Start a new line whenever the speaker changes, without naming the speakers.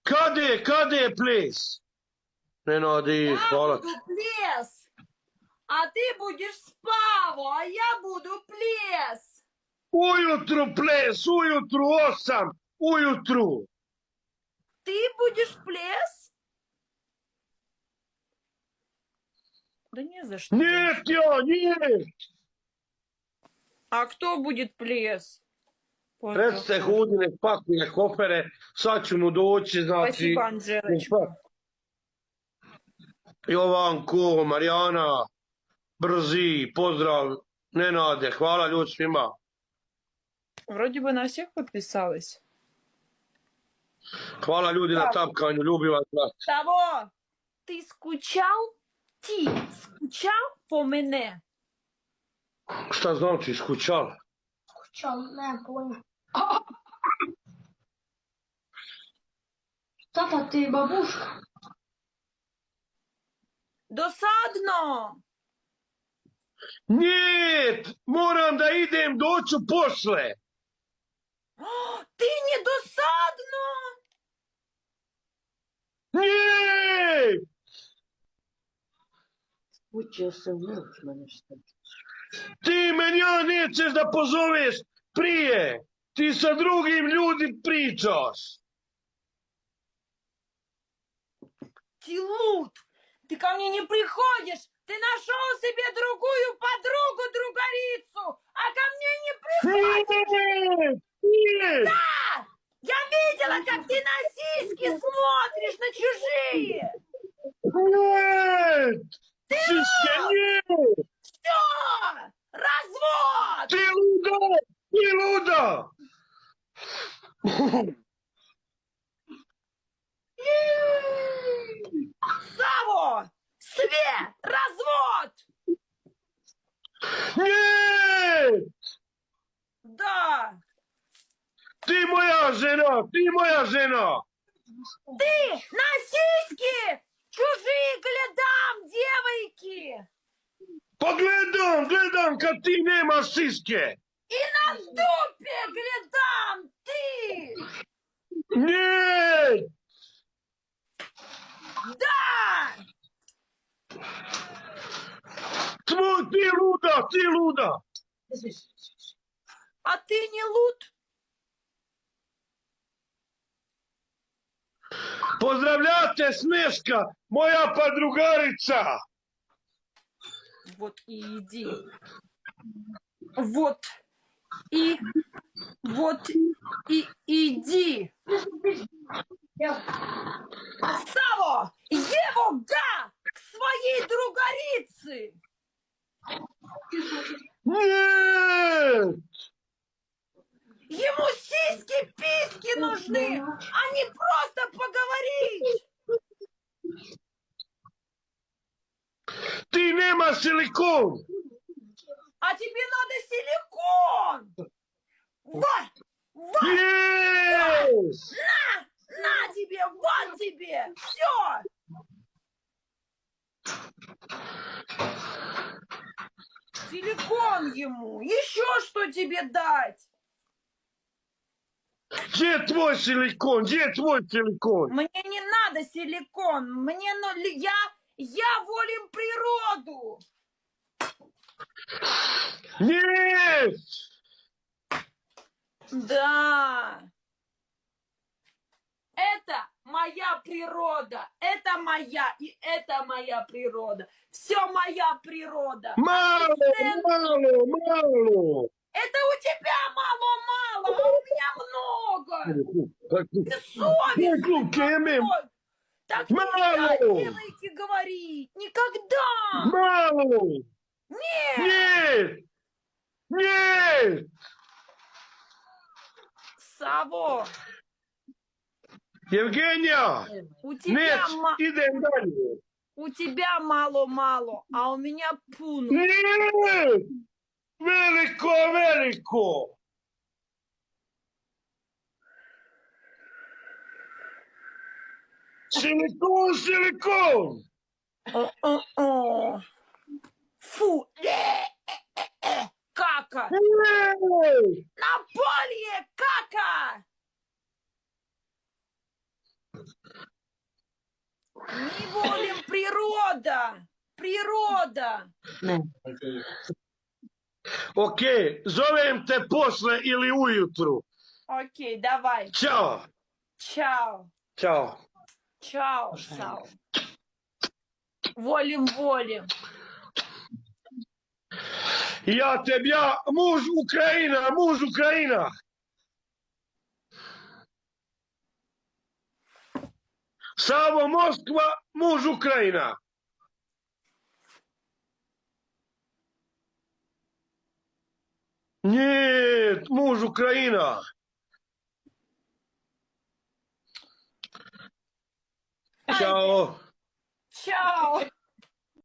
Kad je ples? Nenadi,
Я
hvala.
буду пляс, а ты будешь спаво, а я буду пляс.
Ujutru ples, ujutru 8, ujutru.
Ты будешь пляс? Да не за что.
Нет, я, нет.
А кто будет ples?
Recite Hudi, nek pakuje kofere, sad ću mu doći, znači...
Спасибо, Анжелочка.
Jovanko, Marijana, brzi, pozdrav, Nenade, hvala ljudi svima.
Вроде бы на всех подписалась.
Hvala ljudi na tapkanju, ljubim vas.
Того, ты скучал? Ти скучал по мене?
Šta znači skučal?
Скучал, не понял. Тата, ты бабушка?
Досадно!
Нет, moram da idem, doću posle.
Ты не досадно!
Нет!
Učio sam već mene što.
Ti meni ja nećeš da pozoveš prije. Ti sa drugim ljudi pričaš.
Ты лут! Ты ко мне не приходишь! Ты нашел себе другую подругу, другарицу, а ко мне не приходишь!
Нет! Нет!
Да! Я видела, как ты на сиськи смотришь, на чужие!
Нет! Сиськи, нет!
Все! Развод!
Ты луда! Ты луда!
Саво! Све! Развод!
Нет!
Да!
Ты моя жена! Ты моя жена!
Ты на сиськи! Чужие глядам, девойки!
Pogledam, gledam kad ti nemaš siske.
И на дупе глядам ты!
Нет!
Да!
Ты луда, ты луда.
А ты не лут?
Pozdravljate Sneška, moja podrugarica.
Вот и иди. Вот и иди. Саво, его га к своей другарице.
Нет!
Ему сиськи, письки нужны, а не просто поговорить.
Ti nemaš silikon.
А тебе надо силикон. Вот, вот,
Yes!
на тебе, вот тебе, все. Силикон ему, еще что тебе дать?
Где твой силикон? Где твой силикон?
Мне не надо силикон, мне я волим природу.
Нет!
Да. Это моя природа, это моя и это моя природа. Все моя природа.
Мало, мало, мало.
Это у тебя мало-мало, а у меня много. Бессовестный какой. Так нельзя,
Мало.
девочки, говорить. Никогда.
Мало.
Нет.
Нет! Нет!
Саво,
Евгения!
у
Нет,
тебя,
идем далее.
у тебя мало-мало, а у меня пуну.
Нет! Велико, велико! Силикон, силикон!
О-о-о. Фу. Кака.
Нет!
На поле кака. Не волим природа. Природа.
Ne.
Okej, zovem te posle ili ujutru.
Окей, давай.
Ćao.
Чао.
Ćao.
Чао, Сау. Волим, волим.
Ja tebja, muž Ukrajina, muž Ukrajina. Savo Moskva, muž Ukrajina. Нет, муж Украина. Чао.
Чао.